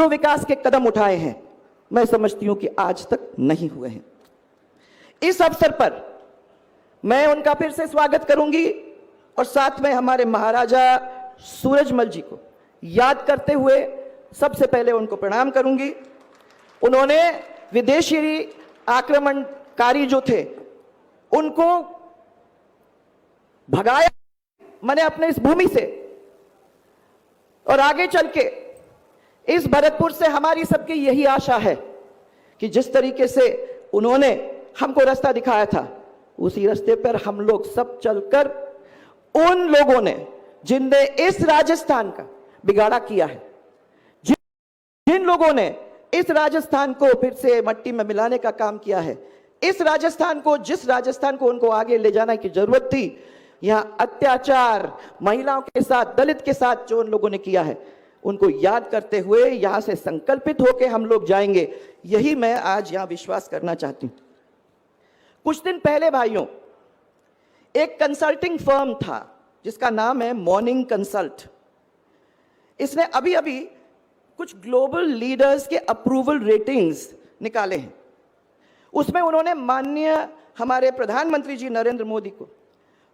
जो विकास के कदम उठाए हैं, मैं समझती हूं कि आज तक नहीं हुए हैं। इस अवसर पर मैं उनका फिर से स्वागत करूंगी और साथ में हमारे महाराजा सूरजमल जी को याद करते हुए सबसे पहले उनको प्रणाम करूंगी। उन्होंने विदेशी आक्रमणकारी जो थे उनको भगाया मैंने अपने इस भूमि से, और आगे चल के इस भरतपुर से हमारी सबकी यही आशा है कि जिस तरीके से उन्होंने हमको रास्ता दिखाया था, उसी रास्ते पर हम लोग सब चलकर उन लोगों ने जिनने इस राजस्थान का बिगाड़ा किया है, जिन लोगों ने इस राजस्थान को फिर से मट्टी में मिलाने का काम किया है, इस राजस्थान को, जिस राजस्थान को उनको आगे ले जाने की जरूरत थी, यहां अत्याचार महिलाओं के साथ, दलित के साथ जो उन लोगों ने किया है, उनको याद करते हुए यहां से संकल्पित होकर हम लोग जाएंगे। यही मैं आज यहां विश्वास करना चाहती हूं। कुछ दिन पहले भाइयों, एक कंसल्टिंग फर्म था जिसका नाम है मॉर्निंग कंसल्ट। इसने अभी अभी कुछ ग्लोबल लीडर्स के अप्रूवल रेटिंग्स निकाले हैं। उसमें उन्होंने माननीय हमारे प्रधानमंत्री जी नरेंद्र मोदी को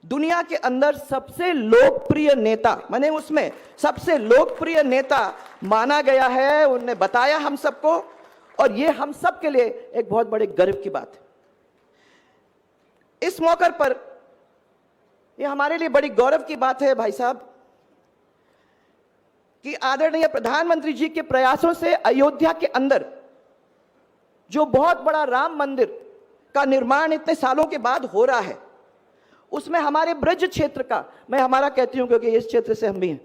दुनिया के अंदर सबसे लोकप्रिय नेता, माने उसमें सबसे लोकप्रिय नेता माना गया है। उन्होंने बताया हम सबको, और ये हम सब के लिए एक बहुत बड़े गर्व की बात है। इस मौके पर यह हमारे लिए बड़ी गौरव की बात है भाई साहब कि आदरणीय प्रधानमंत्री जी के प्रयासों से अयोध्या के अंदर जो बहुत बड़ा राम मंदिर का निर्माण इतने सालों के बाद हो रहा है, उसमें हमारे ब्रज क्षेत्र का, मैं हमारा कहती हूं क्योंकि इस क्षेत्र से हम भी हैं,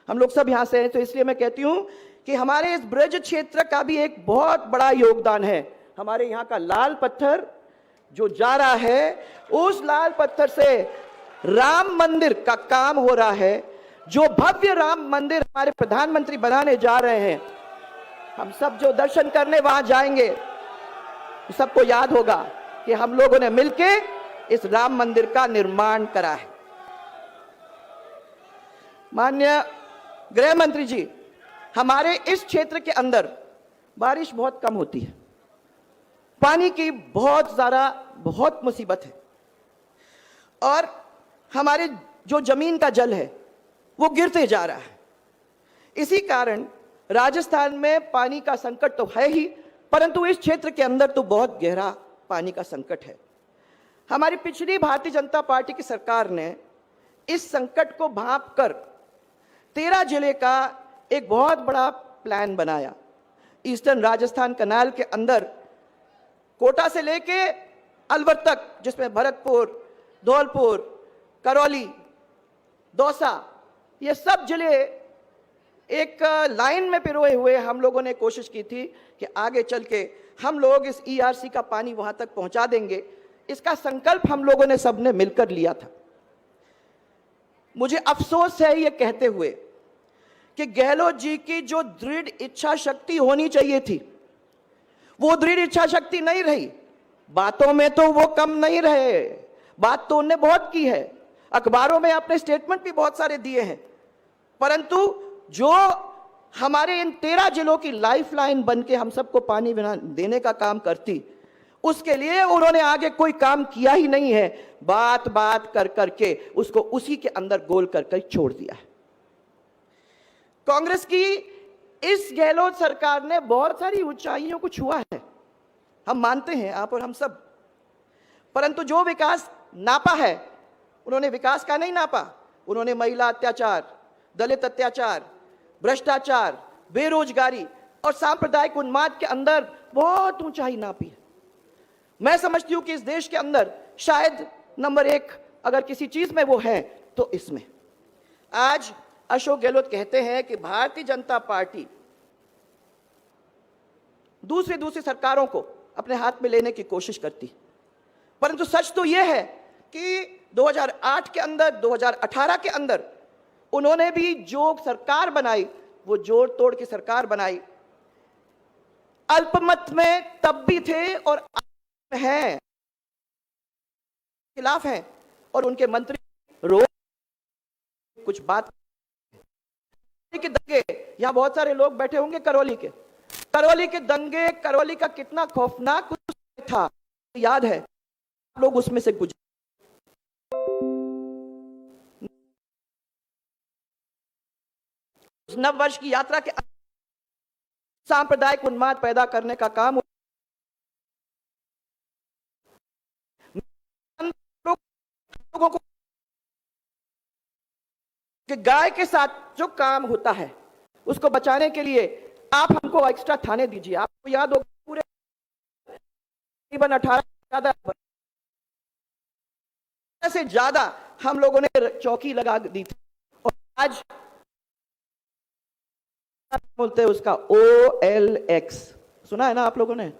हम लोग सब यहां से हैं, तो इसलिए मैं कहती हूं कि हमारे इस ब्रज क्षेत्र का भी एक बहुत बड़ा योगदान है। हमारे यहां का लाल पत्थर जो जा रहा है, उस लाल पत्थर से राम मंदिर का काम हो रहा है। जो भव्य राम मंदिर हमारे प्रधानमंत्री बनाने जा रहे हैं, हम सब जो दर्शन करने वहां जाएंगे, सबको याद होगा कि हम लोगों ने मिलके इस राम मंदिर का निर्माण करा है। माननीय गृह मंत्री जी, हमारे इस क्षेत्र के अंदर बारिश बहुत कम होती है, पानी की बहुत मुसीबत है, और हमारे जो जमीन का जल है वो गिरते जा रहा है। इसी कारण राजस्थान में पानी का संकट तो है ही, परंतु इस क्षेत्र के अंदर तो बहुत गहरा पानी का संकट है। हमारी पिछली भारतीय जनता पार्टी की सरकार ने इस संकट को भांपकर 13 जिले का एक बहुत बड़ा प्लान बनाया। ईस्टर्न राजस्थान कनाल के अंदर कोटा से लेके अलवर तक, जिसमें भरतपुर, धौलपुर, करौली, दौसा, ये सब जिले एक लाइन में पिरोए हुए हम लोगों ने कोशिश की थी कि आगे चल के हम लोग इस ईआरसी का पानी वहां तक पहुंचा देंगे। इसका संकल्प हम लोगों ने सबने मिलकर लिया था। मुझे अफसोस है ये कहते हुए कि गहलोत जी की जो दृढ़ इच्छा शक्ति होनी चाहिए थी, वो दृढ़ इच्छा शक्ति नहीं रही। बातों में तो वो कम नहीं रहे, बात तो उन्होंने बहुत की है, अखबारों में अपने स्टेटमेंट भी बहुत सारे दिए हैं, परंतु जो हमारे इन 13 जिलों की लाइफलाइन बन के हम सबको पानी देने का काम करती, उसके लिए उन्होंने आगे कोई काम किया ही नहीं है। बात बात कर करके उसको उसी के अंदर गोल कर छोड़ दिया है। कांग्रेस की इस गहलोत सरकार ने बहुत सारी ऊंचाइयों को छुआ है, हम मानते हैं, आप और हम सब, परंतु जो विकास नापा है, उन्होंने विकास का नहीं नापा। उन्होंने महिला अत्याचार, दलित अत्याचार, भ्रष्टाचार, बेरोजगारी और सांप्रदायिक उन्माद के अंदर बहुत ऊंचाई नापी है। मैं समझती हूं कि इस देश के अंदर शायद नंबर 1 अगर किसी चीज में वो है तो इसमें। आज अशोक गहलोत कहते हैं कि भारतीय जनता पार्टी दूसरी सरकारों को अपने हाथ में लेने की कोशिश करती, परंतु सच तो यह है कि 2008 के अंदर, 2018 के अंदर उन्होंने भी जो सरकार बनाई वो जोड़ तोड़ की सरकार बनाई। अल्पमत में तब भी थे और हैं, खिलाफ हैं, और उनके मंत्री रोज कुछ बात के दंगे, यहां बहुत सारे लोग बैठे होंगे करौली के दंगे, करौली का कितना खौफनाक था, याद है, लोग उसमें से गुजरे। नव वर्ष की यात्रा के सांप्रदायिक उन्माद पैदा करने का काम लोगों को, कि गाय के साथ जो काम होता है उसको बचाने के लिए आप हमको एक्स्ट्रा थाने दीजिए। आपको याद होगा पूरे 18 से ज्यादा हम लोगों ने चौकी लगा दी थी, और आज बोलते हैं उसका OLX, सुना है ना आप लोगों ने?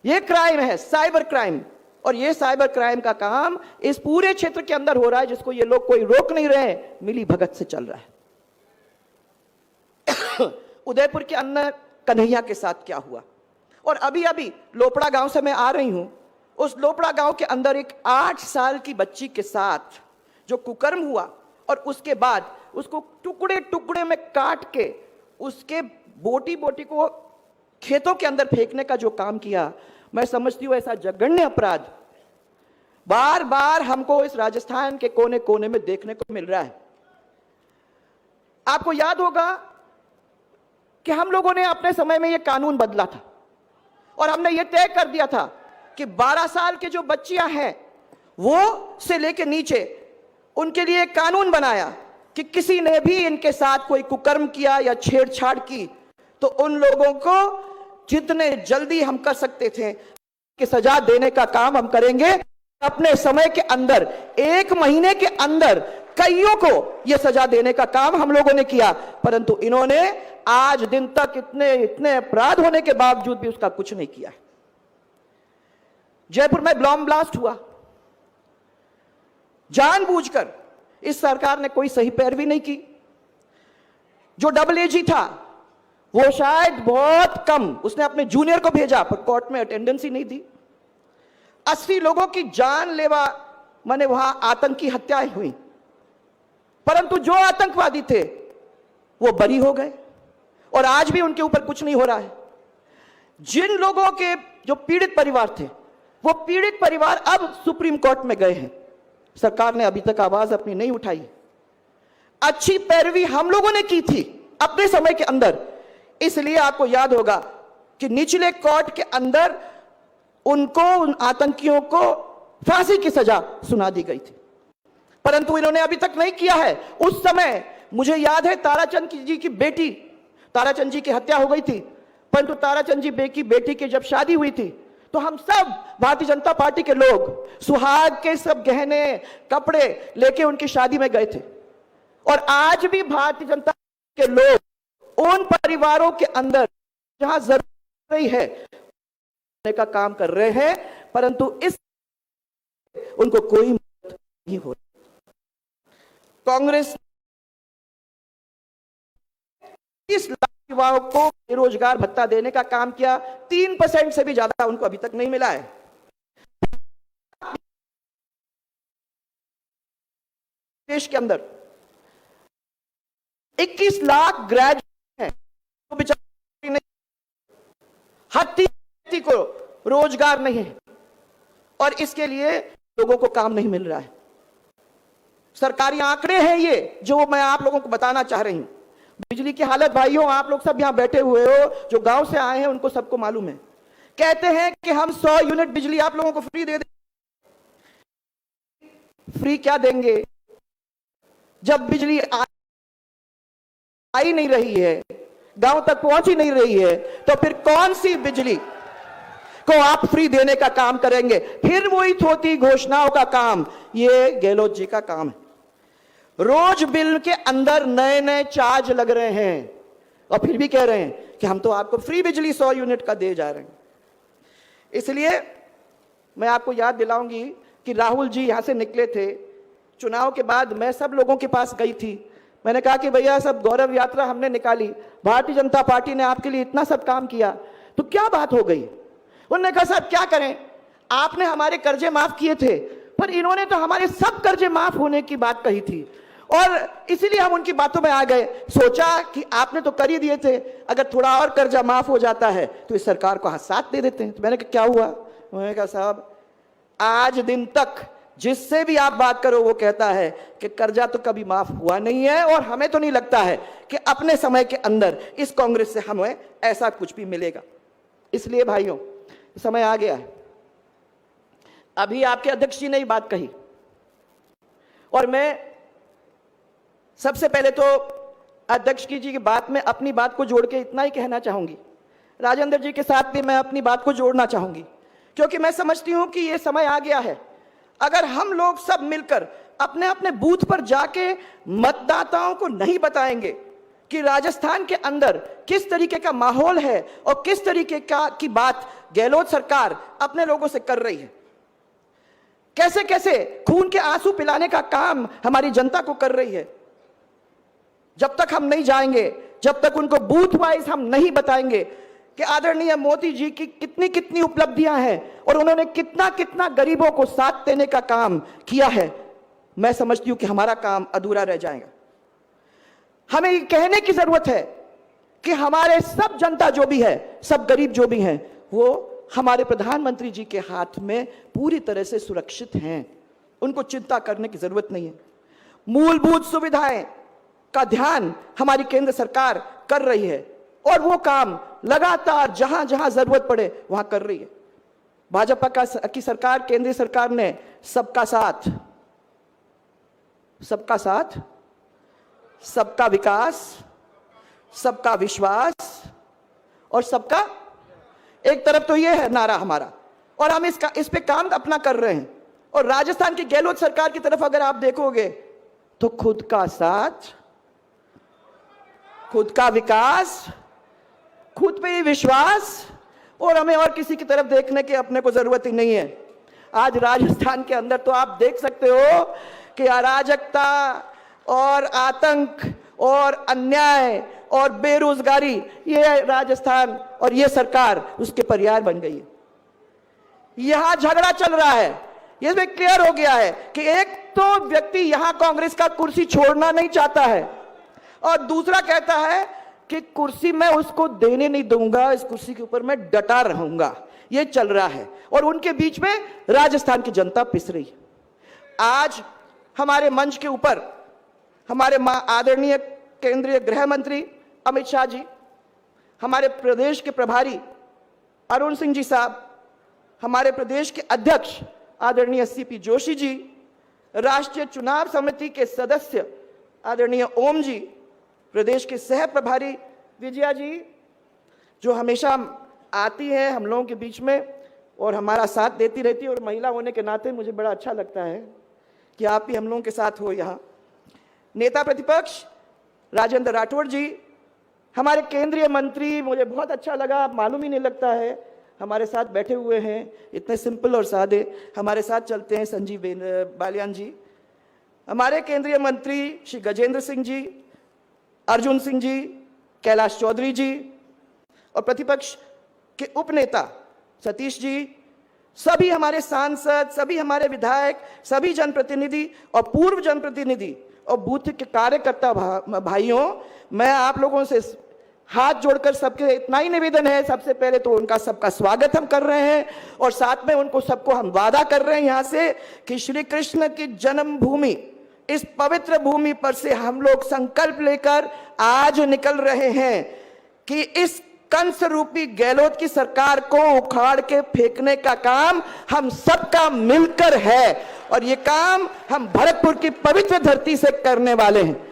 ये क्राइम है, साइबर क्राइम, और ये साइबर क्राइम का काम इस पूरे क्षेत्र के अंदर हो रहा है, जिसको ये लोग कोई रोक नहीं रहे, मिली भगत से चल रहा है। उदयपुर के अंदर कन्हैया के साथ क्या हुआ, और अभी अभी लोपड़ा गांव से मैं आ रही हूं, उस लोपड़ा गांव के अंदर एक 8 साल की बच्ची के साथ जो कुकर्म हुआ, और उसके बाद उसको टुकड़े टुकड़े में काट के उसके बोटी बोटी को खेतों के अंदर फेंकने का जो काम किया, मैं समझती हूं ऐसा जघन्य अपराध बार बार हमको इस राजस्थान के कोने कोने में देखने को मिल रहा है। आपको याद होगा कि हम लोगों ने अपने समय में यह कानून बदला था, और हमने यह तय कर दिया था कि 12 साल के जो बच्चियां हैं वो से लेकर नीचे, उनके लिए कानून बनाया कि किसी ने भी इनके साथ कोई कुकर्म किया या छेड़छाड़ की तो उन लोगों को जितने जल्दी हम कर सकते थे कि सजा देने का काम हम करेंगे। अपने समय के अंदर 1 महीने के अंदर कईयों को यह सजा देने का काम हम लोगों ने किया, परंतु इन्होंने आज दिन तक इतने अपराध होने के बावजूद भी उसका कुछ नहीं किया। जयपुर में बॉम्ब ब्लास्ट हुआ, जानबूझकर इस सरकार ने कोई सही पैरवी नहीं की। जो AAG था वो शायद बहुत कम, उसने अपने जूनियर को भेजा पर कोर्ट में अटेंडेंस ही नहीं दी। 80 लोगों की जानलेवा माने वहां आतंकी हत्याएं हुई, परंतु जो आतंकवादी थे वो बरी हो गए, और आज भी उनके ऊपर कुछ नहीं हो रहा है। जिन लोगों के जो पीड़ित परिवार थे, वो पीड़ित परिवार अब सुप्रीम कोर्ट में गए हैं, सरकार ने अभी तक आवाज अपनी नहीं उठाई। अच्छी पैरवी हम लोगों ने की थी अपने समय के अंदर, इसलिए आपको याद होगा कि निचले कोर्ट के अंदर उनको, उन आतंकियों को फांसी की सजा सुना दी गई थी, परंतु इन्होंने अभी तक नहीं किया है। उस समय मुझे याद है ताराचंद जी की बेटी, ताराचंद जी की हत्या हो गई थी, परंतु ताराचंद जी की बेटी की जब शादी हुई थी तो हम सब भारतीय जनता पार्टी के लोग सुहाग के सब गहने कपड़े लेके उनकी शादी में गए थे, और आज भी भारतीय जनता के लोग उन परिवारों के अंदर जहां जरूरत नहीं है का काम कर रहे हैं, परंतु इस उनको कोई मदद नहीं हो रही। कांग्रेस 30 लाख युवाओं को बेरोजगार भत्ता देने का काम किया, 3% से भी ज्यादा उनको अभी तक नहीं मिला है। देश के अंदर 21 लाख ग्रेजुएट हैं, तो बेचारे नहीं, हर 3 व्यक्ति को रोजगार नहीं है, और इसके लिए लोगों को काम नहीं मिल रहा है। सरकारी आंकड़े हैं ये जो मैं आप लोगों को बताना चाह रही हूं। बिजली की हालत, भाइयों आप लोग सब यहां बैठे हुए हो, जो गांव से आए हैं उनको सबको मालूम है। कहते हैं कि हम 100 यूनिट बिजली आप लोगों को फ्री दे देंगे। फ्री क्या देंगे जब बिजली आई नहीं रही है, गांव तक पहुंच ही नहीं रही है, तो फिर कौन सी बिजली को आप फ्री देने का काम करेंगे? फिर वही थोती घोषणाओं का काम, ये गहलोत जी का काम है। रोज बिल के अंदर नए नए चार्ज लग रहे हैं, और फिर भी कह रहे हैं कि हम तो आपको फ्री बिजली 100 यूनिट का दे जा रहे हैं। इसलिए मैं आपको याद दिलाऊंगी कि राहुल जी यहां से निकले थे, चुनाव के बाद मैं सब लोगों के पास गई थी, मैंने कहा कि भैया सब गौरव यात्रा हमने निकाली, भारतीय जनता पार्टी ने आपके लिए इतना सब काम किया, तो क्या बात हो गई? उन्होंने कहा साहब क्या करें, आपने हमारे कर्जे माफ किए थे, पर इन्होंने तो हमारे सब कर्जे माफ होने की बात कही थी। और इसीलिए हम उनकी बातों में आ गए। सोचा कि आपने तो कर ही दिए थे, अगर थोड़ा और कर्जा माफ हो जाता है तो इस सरकार को हाथ साथ दे देते हैं। तो मैंने कहा क्या हुआ? उन्होंने कहा साहब आज दिन तक जिससे भी आप बात करो वो कहता है कि कर्जा तो कभी माफ हुआ नहीं है, और हमें तो नहीं लगता है कि अपने समय के अंदर इस कांग्रेस से हमें ऐसा कुछ भी मिलेगा। इसलिए भाइयों समय आ गया है। अभी आपके अध्यक्ष जी ने ही बात कही, और मैं सबसे पहले तो अध्यक्ष जी की बात में अपनी बात को जोड़ के इतना ही कहना चाहूंगी, राजेंद्र जी के साथ भी मैं अपनी बात को जोड़ना चाहूंगी, क्योंकि मैं समझती हूं कि यह समय आ गया है। अगर हम लोग सब मिलकर अपने अपने बूथ पर जाके मतदाताओं को नहीं बताएंगे कि राजस्थान के अंदर किस तरीके का माहौल है और किस तरीके की बात गहलोत सरकार अपने लोगों से कर रही है, कैसे कैसे खून के आंसू पिलाने का काम हमारी जनता को कर रही है, जब तक हम नहीं जाएंगे, जब तक उनको बूथ वाइज हम नहीं बताएंगे कि आदरणीय मोदी जी की कितनी कितनी उपलब्धियां हैं और उन्होंने कितना कितना गरीबों को साथ देने का काम किया है, मैं समझती हूं कि हमारा काम अधूरा रह जाएगा। हमें ये कहने की जरूरत है कि हमारे सब जनता जो भी है, सब गरीब जो भी हैं, वो हमारे प्रधानमंत्री जी के हाथ में पूरी तरह से सुरक्षित हैं, उनको चिंता करने की जरूरत नहीं है। मूलभूत सुविधाएं का ध्यान हमारी केंद्र सरकार कर रही है, और वो काम लगातार जहां जहां जरूरत पड़े वहां कर रही है। भाजपा की सरकार, केंद्रीय सरकार ने सबका साथ, सबका साथ, सबका विकास, सबका विश्वास और सबका, एक तरफ तो ये है नारा हमारा, और हम इस पे काम अपना कर रहे हैं। और राजस्थान की गहलोत सरकार की तरफ अगर आप देखोगे तो खुद का साथ, खुद का विकास, खुद पे ही विश्वास, और हमें और किसी की तरफ देखने की अपने को जरूरत ही नहीं है। आज राजस्थान के अंदर तो आप देख सकते हो कि अराजकता और आतंक और अन्याय और बेरोजगारी, ये राजस्थान और ये सरकार उसके पर्याय बन गई है। यहां झगड़ा चल रहा है, ये क्लियर हो गया है कि एक तो व्यक्ति यहां कांग्रेस का कुर्सी छोड़ना नहीं चाहता है, और दूसरा कहता है कि कुर्सी मैं उसको देने नहीं दूंगा, इस कुर्सी के ऊपर मैं डटा रहूंगा। ये चल रहा है, और उनके बीच में राजस्थान की जनता पिस रही है। आज हमारे मंच के ऊपर हमारे आदरणीय केंद्रीय गृह मंत्री अमित शाह जी, हमारे प्रदेश के प्रभारी अरुण सिंह जी साहब, हमारे प्रदेश के अध्यक्ष आदरणीय सीपी जोशी जी, राष्ट्रीय चुनाव समिति के सदस्य आदरणीय ओम जी, प्रदेश के सह प्रभारी विजया जी, जो हमेशा आती हैं हम लोगों के बीच में और हमारा साथ देती रहती है, और महिला होने के नाते मुझे बड़ा अच्छा लगता है कि आप भी हम लोगों के साथ हो। यहाँ नेता प्रतिपक्ष राजेंद्र राठौड़ जी, हमारे केंद्रीय मंत्री, मुझे बहुत अच्छा लगा, मालूम ही नहीं लगता है हमारे साथ बैठे हुए हैं, इतने सिंपल और सादे हमारे साथ चलते हैं। संजीव बालियान जी, हमारे केंद्रीय मंत्री श्री गजेंद्र सिंह जी, अर्जुन सिंह जी, कैलाश चौधरी जी, और प्रतिपक्ष के उपनेता सतीश जी, सभी हमारे सांसद, सभी हमारे विधायक, सभी जनप्रतिनिधि और पूर्व जनप्रतिनिधि और बूथ के कार्यकर्ता भाइयों, मैं आप लोगों से हाथ जोड़कर सबके इतना ही निवेदन है, सबसे पहले तो उनका सबका स्वागत हम कर रहे हैं, और साथ में उनको सबको हम वादा कर रहे हैं यहाँ से कि श्री कृष्ण की जन्मभूमि, इस पवित्र भूमि पर से हम लोग संकल्प लेकर आज निकल रहे हैं कि इस कंस रूपी गहलोत की सरकार को उखाड़ के फेंकने का काम हम सबका मिलकर है, और ये काम हम भरतपुर की पवित्र धरती से करने वाले हैं।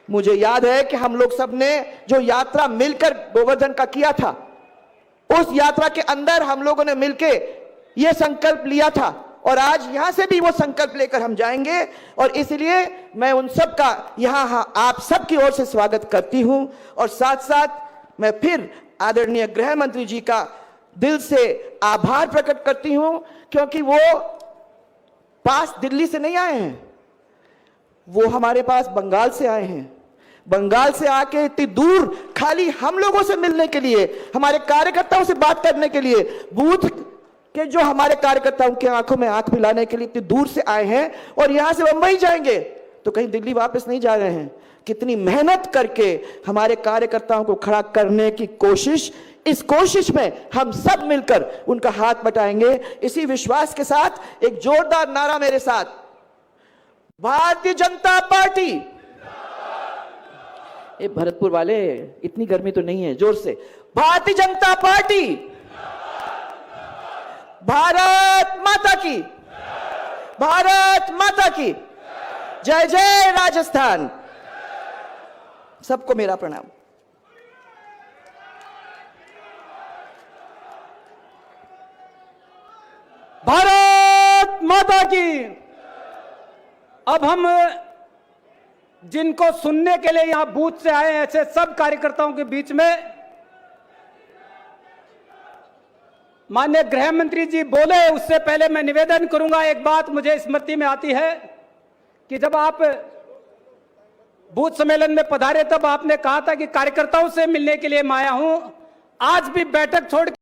मुझे याद है कि हम लोग सब ने जो यात्रा मिलकर गोवर्धन का किया था, उस यात्रा के अंदर हम लोगों ने मिलके ये संकल्प लिया था, और आज यहां से भी वो संकल्प लेकर हम जाएंगे। और इसलिए मैं उन सब का यहां आप सबकी ओर से स्वागत करती हूं, और साथ साथ मैं फिर आदरणीय गृह मंत्री जी का दिल से आभार प्रकट करती हूं, क्योंकि वो पास दिल्ली से नहीं आए हैं, वो हमारे पास बंगाल से आए हैं। बंगाल से आके इतनी दूर खाली हम लोगों से मिलने के लिए, हमारे कार्यकर्ताओं से बात करने के लिए, बूथ के जो हमारे कार्यकर्ताओं की आंखों में आंख मिलाने के लिए इतनी दूर से आए हैं, और यहां से मुंबई जाएंगे। तो कहीं दिल्ली वापस नहीं जा रहे हैं। कितनी मेहनत करके हमारे कार्यकर्ताओं को खड़ा करने की कोशिश, इस कोशिश में हम सब मिलकर उनका हाथ बटाएंगे। इसी विश्वास के साथ एक जोरदार नारा मेरे साथ, भारतीय जनता पार्टी। ये भरतपुर वाले, इतनी गर्मी तो नहीं है, जोर से, भारतीय जनता पार्टी, भारत माता की, भारत माता की जय जय राजस्थान। सबको मेरा प्रणाम। भारत माता की। अब हम जिनको सुनने के लिए यहां बूथ से आए हैं, ऐसे सब कार्यकर्ताओं के बीच में माननीय गृह मंत्री जी बोले, उससे पहले मैं निवेदन करूंगा। एक बात मुझे स्मृति में आती है कि जब आप बूथ सम्मेलन में पधारे तब आपने कहा था कि कार्यकर्ताओं से मिलने के लिए मैं आया हूं। आज भी बैठक छोड़